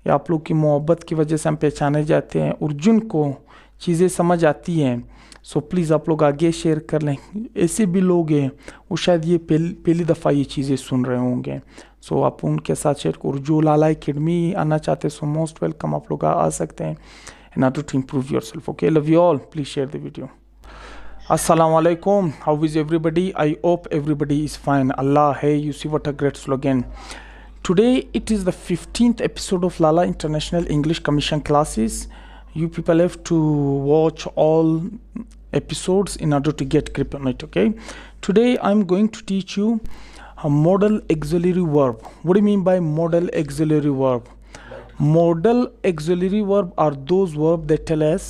या आप लोग की मोहब्बत की वजह से हम पहचाने जाते हैं और जिनको चीज़ें समझ आती हैं सो प्लीज़ आप लोग आगे शेयर कर लें। ऐसे भी लोग हैं वो शायद ये पहली दफ़ा ये चीज़ें सुन रहे होंगे, सो आप उनके साथ शेयर करो। जो लाला एकेडमी आना चाहते हैं सो मोस्ट वेलकम, आप लोग आ सकते हैं in order to improve yourself. Okay, love you all. Please share the video. Assalamu alaikum. How is everybody? I hope everybody is fine. Allah, hey, you see what a great slogan. Today it is the 15th episode of Lala International English Commission classes. You people have to watch all episodes in order to get grip on it. Okay, today I'm going to teach you a modal auxiliary verb. What do you mean by modal auxiliary verb? Modal auxiliary verb are those verbs that tell us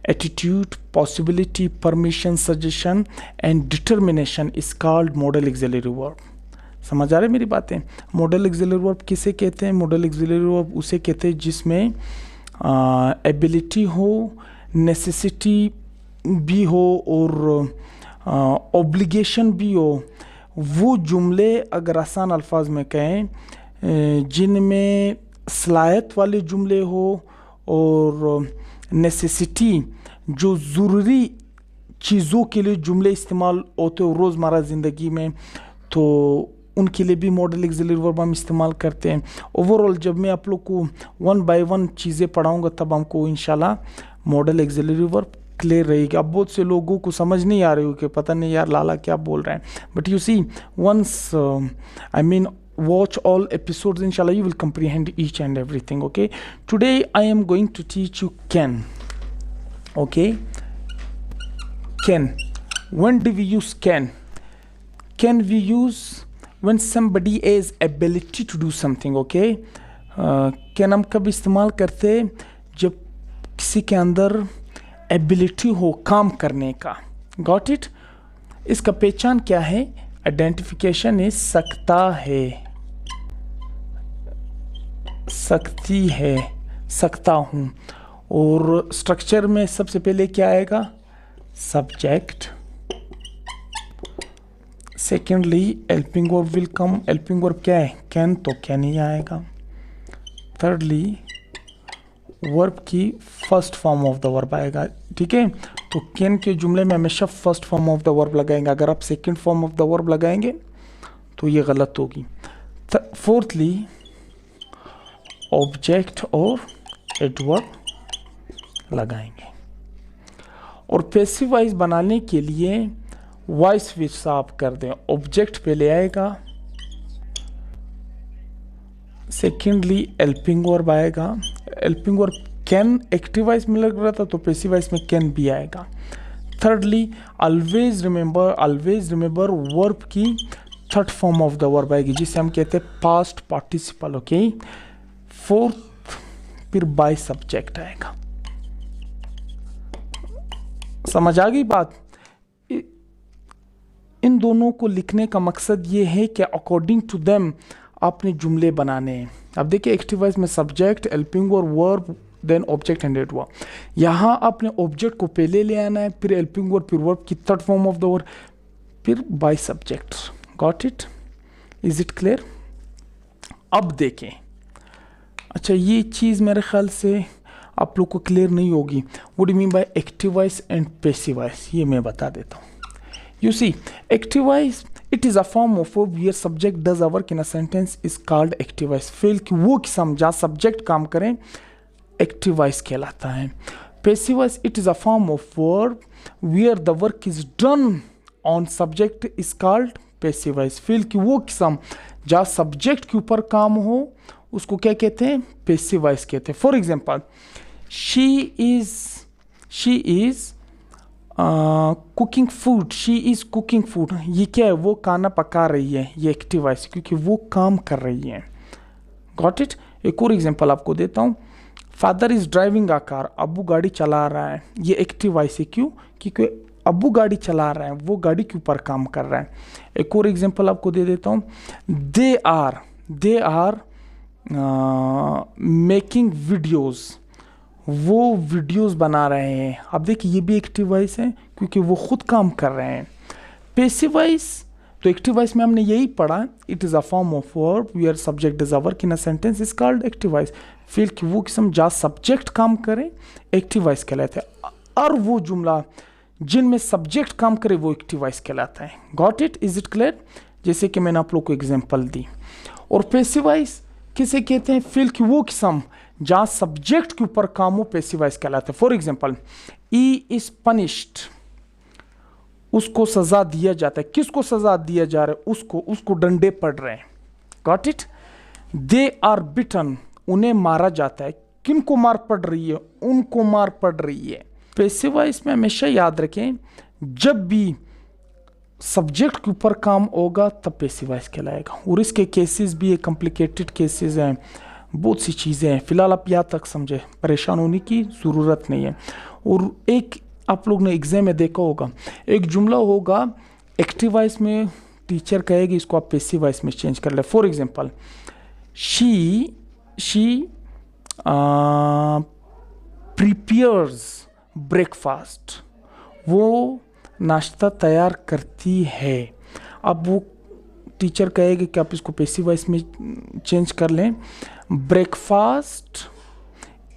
attitude, possibility, permission, suggestion and determination is called modal auxiliary verb. समझ आ रहे मेरी बातें? modal auxiliary verb किसे कहते हैं? modal auxiliary verb उसे कहते हैं जिसमें ability हो, necessity भी हो और obligation भी हो। वो जुमले अगर आसान अल्फाज में कहें जिनमें सलाहियत वाले जुमले हो और नेसेसिटी जो ज़रूरी चीज़ों के लिए जुमले इस्तेमाल होते हो रोज़मर्रा ज़िंदगी में, तो उनके लिए भी मॉडल ऑक्सिलरी वर्ब हम इस्तेमाल करते हैं। ओवरऑल जब मैं आप लोग को 1 बाय 1 चीज़ें पढ़ाऊँगा तब हमको इंशाल्लाह मॉडल ऑक्सिलरी वर्ब क्लियर रहेगी। अब बहुत से लोगों को समझ नहीं आ रही हो कि पता नहीं यार लाला क्या बोल रहे हैं, but you see once I mean watch all episodes, inshallah you will comprehend each and everything. Okay, today I am going to teach you can. Okay, can. When do we use can? Can we use when somebody has ability to do something? Okay, can हम कब इस्तेमाल करते हैं? जब किसी के अंदर ability हो काम करने का। Got it? इसका पहचान क्या है? आइडेंटिफिकेशन इज सकता है, सकती है, सकता हूँ। और स्ट्रक्चर में सबसे पहले क्या आएगा? Subject. Secondly helping verb will come. Helping verb क्या है? कैन, तो कैन ही आएगा। थर्डली वर्ब की first form of the verb आएगा। ठीक है, तो कैन के जुमले में हमेशा first form of the verb लगाएंगे। अगर आप second form of the verb लगाएंगे तो ये गलत होगी। फोर्थली ऑब्जेक्ट और एडवर्ब लगाएंगे। और पैसिव वॉइस बनाने के लिए वॉइस स्विच आप कर दें। ऑब्जेक्ट पहले आएगा, सेकेंडली हेल्पिंग वर्ब आएगा। Helping verb can active voice में लग रहा था तो पैसिव वॉइस में कैन भी आएगा। थर्डली ऑलवेज रिमेंबर वर्ब की third form of the verb आएगी जिसे हम कहते हैं पास्ट पार्टिसिपल। ओके, फोर्थ फिर बाय सब्जेक्ट आएगा। समझ आ गई बात? इन दोनों को लिखने का मकसद ये है कि अकॉर्डिंग टू देम आपने जुमले बनाने हैं। अब देखिए एक्टिव वॉइस में subject, helping verb, then object and adverb. यहाँ आपने ऑब्जेक्ट को पहले ले आना है, फिर हेल्पिंग वर्ब, फिर वर्ब की third form of the verb, फिर by subject. Got it? Is it clear? अब देखें, अच्छा ये चीज़ मेरे ख्याल से आप लोग को क्लियर नहीं होगी। What do mean by active voice and passive voice, ये मैं बता देता हूँ। You see active voice it is a form of verb where subject does a work in a sentence is called active voice. फेल की वो किस्म जहाँ सब्जेक्ट काम करें एक्टिव वॉइस कहलाता है। Passive voice it is a form of verb where the work is done on subject is called passive voice. फेल की वो किस्म जहाँ सब्जेक्ट के ऊपर काम हो उसको क्या कहते हैं? पैसिव वॉइस कहते हैं। For example she is cooking food, she is cooking food, ये क्या है? वो खाना पका रही है, ये एक्टिव वॉइस क्योंकि वो काम कर रही है। Got it? एक और एग्जांपल आपको देता हूँ। Father is driving a car, अब्बू गाड़ी चला रहा है, ये एक्टिव वॉइस है। क्यों? क्योंकि अब्बू गाड़ी चला रहा है, वो गाड़ी के ऊपर काम कर रहा है। एक और एग्जांपल आपको दे देता हूँ। दे आर मेकिंग वीडियोज़, वो वीडियोस बना रहे हैं। अब देखिए ये भी एक्टिव वॉइस है क्योंकि वो खुद काम कर रहे हैं। पैसिव वॉइस तो एक्टिव वॉइस में हमने यही पढ़ा, it is a form of verb where subject is a work in a sentence is called active voice. फिर कि वो किस्म जहाँ सब्जेक्ट काम करे एक्टिव वॉइस कहलाता है, और वो जुमला जिनमें सब्जेक्ट काम करे वो एक्टिव वॉइस कहलाता है। Got it, is it clear? जैसे कि मैंने आप लोग को एग्जांपल दी। और पैसिव वॉइस किसे कहते हैं? फिर कि वो किस्म जहाँ सब्जेक्ट के ऊपर काम हो पैसिव वॉइस कहलाता है। For example, E is punished, उसको सजा दिया जाता है। किसको सजा दिया जा रहा है? उसको डंडे पड़ रहे हैं। Got it? दे आर बिटन, उन्हें मारा जाता है। किनको मार पड़ रही है? उनको मार पड़ रही है। पैसिव वॉइस में हमेशा याद रखें, जब भी सब्जेक्ट के ऊपर काम होगा तब पैसिव वॉइस कहलाएगा। और इसके केसेस भी है, कॉम्प्लिकेटेड केसेस हैं, बहुत सी चीज़ें हैं। फिलहाल आप यहाँ तक समझे, परेशान होने की ज़रूरत नहीं है। और एक आप लोग ने एग्जाम में देखा होगा, एक जुमला होगा एक्टिव वॉइस में, टीचर कहेगी इसको आप पैसिव वॉइस में चेंज कर ले। For example, she prepares breakfast, वो नाश्ता तैयार करती है। अब वो टीचर कहेगी कि आप इसको पैसिव वॉइस में चेंज कर लें, ब्रेकफास्ट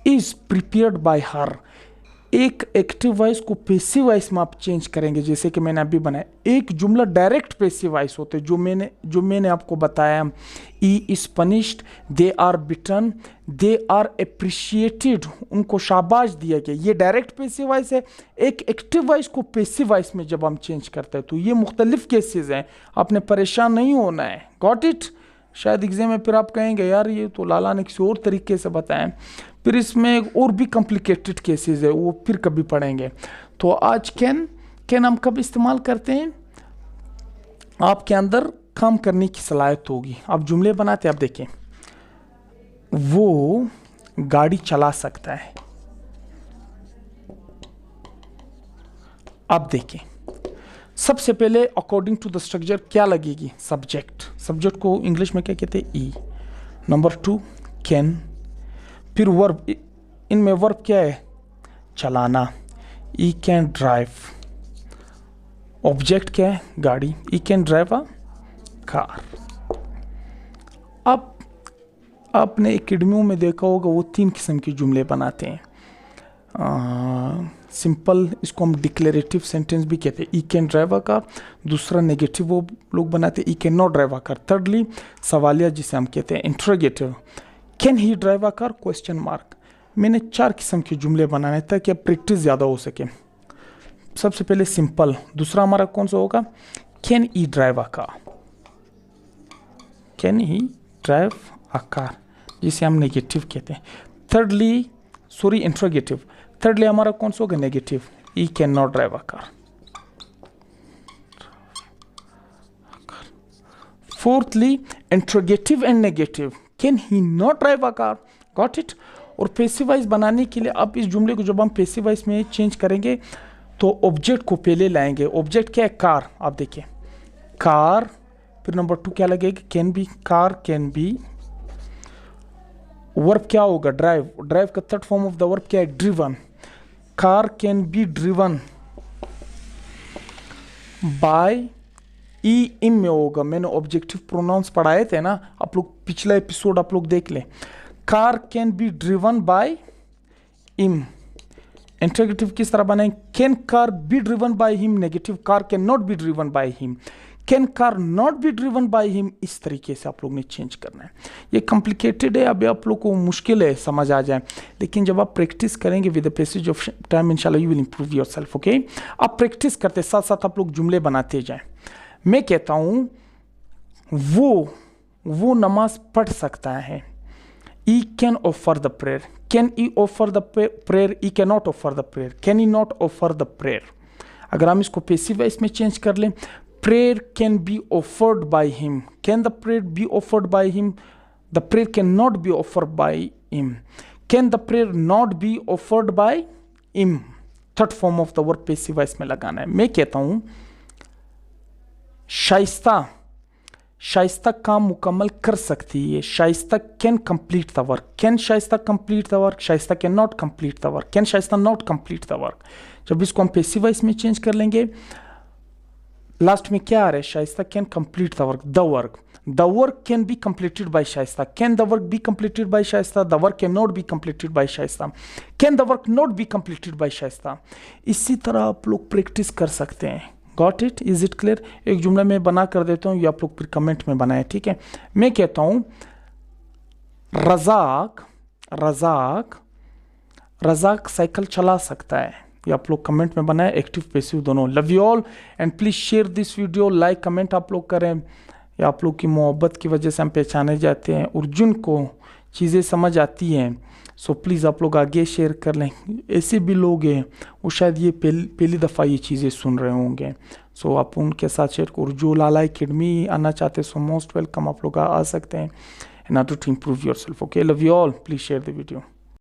इज प्रिपेयर्ड बाय हर। एक एक्टिव वॉइस को पैसिव वॉइस में आप चेंज करेंगे, जैसे कि मैंने अभी बनाया। एक जुमला डायरेक्ट पैसिव वॉइस होते, जो मैंने आपको बताया, he is punished, they are beaten, they are appreciated, उनको शाबाश दिया गया, ये डायरेक्ट पैसिव वॉइस है। एक एक्टिव वॉइस को पैसिव वॉइस में जब हम चेंज करते हैं तो ये मुख्तलिफ केसेस हैं, आपने परेशान नहीं होना है। Got it? शायद एग्जाम में फिर आप कहेंगे यार ये तो लाला ने किसी और तरीके से बताया, फिर इसमें और भी कॉम्प्लिकेटेड केसेस है, वो फिर कभी पढ़ेंगे। तो आज कैन हम कब इस्तेमाल करते हैं? आपके अंदर काम करने की सलाहियत होगी, आप जुमले बनाते हैं। आप देखें, वो गाड़ी चला सकता है। आप देखें, सबसे पहले अकॉर्डिंग टू द स्ट्रक्चर क्या लगेगी? सब्जेक्ट को इंग्लिश में क्या कहते हैं? ई। नंबर 2 कैन, फिर वर्ब, इनमें वर्ब क्या है? चलाना, ई कैन ड्राइव। ऑब्जेक्ट क्या है? गाड़ी, ई कैन ड्राइव अ कार। अब आपने एकेडमियों में देखा होगा वो 3 किस्म के जुमले बनाते हैं। सिंपल, इसको हम डिक्लेरेटिव सेंटेंस भी कहते हैं, I can drive a car. दूसरा नेगेटिव वो लोग बनाते हैं, I can not drive a car. thirdly सवालिया, जिसे हम कहते हैं interrogative, can he drive a car question mark. मैंने 4 किस्म के जुमले बनाने ताकि अब प्रैक्टिस ज़्यादा हो सके। सबसे पहले सिंपल, दूसरा हमारा कौन सा होगा? Can he drive a car, can he drive a car, जिसे हम नेगेटिव कहते हैं। इंट्रोगेटिव। thirdly हमारा कौन सा होगा? Negative, he can not drive a car. fourthly interrogative and negative, can he not drive a car. Got it? और passive voice बनाने के लिए अब इस जुमले को जब हम पैसिव वॉइस में चेंज करेंगे तो ऑब्जेक्ट को पहले लाएंगे। ऑब्जेक्ट क्या है? कार। आप देखिए, कार, फिर नंबर 2 क्या लगेगा? Can be, car can be. Verb क्या होगा? ड्राइव का third form of the verb क्या है? Driven. Car can be driven by, him में होगा। मैंने ऑब्जेक्टिव प्रोनाउंस पढ़ाए थे ना, आप लोग पिछला एपिसोड आप लोग देख लें। Car can be driven bye इम। इंट्रोगेटिव किस तरह बनाएं? Can car B driven by him. Negative, car can not be driven by him. Can car not be driven by him. इस तरीके से आप लोग ने चेंज करना है। ये कॉम्प्लिकेटेड है, अभी आप लोग को मुश्किल है समझ आ जाए, लेकिन जब आप प्रैक्टिस करेंगे with the passage of time इंशाल्लाह you will improve yourself. Okay, आप प्रैक्टिस करते साथ साथ आप लोग जुमले बनाते जाएं। मैं कहता हूँ वो नमाज पढ़ सकता है। I can offer the prayer, can I offer the prayer, I can not offer the prayer, can I not offer the prayer. अगर हम इसको पैसिव वॉइस में चेंज कर लें, prayer can be offered by him. Can the prayer be offered by him? The prayer cannot be offered by him. Can the prayer not be offered by him? Third form of the word passive voice में लगाना है। मैं कहता हूँ शाइस्ता काम मुकम्मल कर सकती है। Shaista can complete the work. Can Shaista complete the work? Shaista can not complete the work. Can Shaista not complete the work? जब इसको हम पैसिव वॉइस में चेंज कर लेंगे, लास्ट में क्या आ रहा है, Shaista can complete the work can be completed by Shaista, can the work be completed by Shaista, the work can not be completed by Shaista, can the work not be completed by Shaista. इसी तरह आप लोग प्रैक्टिस कर सकते हैं। Got it, is it clear? एक जुमला में बना कर देता हूँ, ये आप लोग फिर कमेंट में बनाए, ठीक है। मैं कहता हूँ रजाक साइकिल चला सकता है, ये आप लोग कमेंट में बनाए, एक्टिव पैसिव दोनों। Love you all and please share this video, like comment आप लोग करें। ये आप लोग की मोहब्बत की वजह से हम पहचाने जाते हैं और जिनको चीज़ें समझ आती हैं, सो प्लीज़ आप लोग आगे शेयर कर लें। ऐसे भी लोग हैं वो शायद ये पहली दफ़ा ये चीज़ें सुन रहे होंगे, सो आप उनके साथ शेयर करो। जो लाला एकेडमी आना चाहते हैं, सो मोस्ट वेलकम, आप लोग आ सकते हैं in order to improve yourself. Okay, love you all. Please share the video.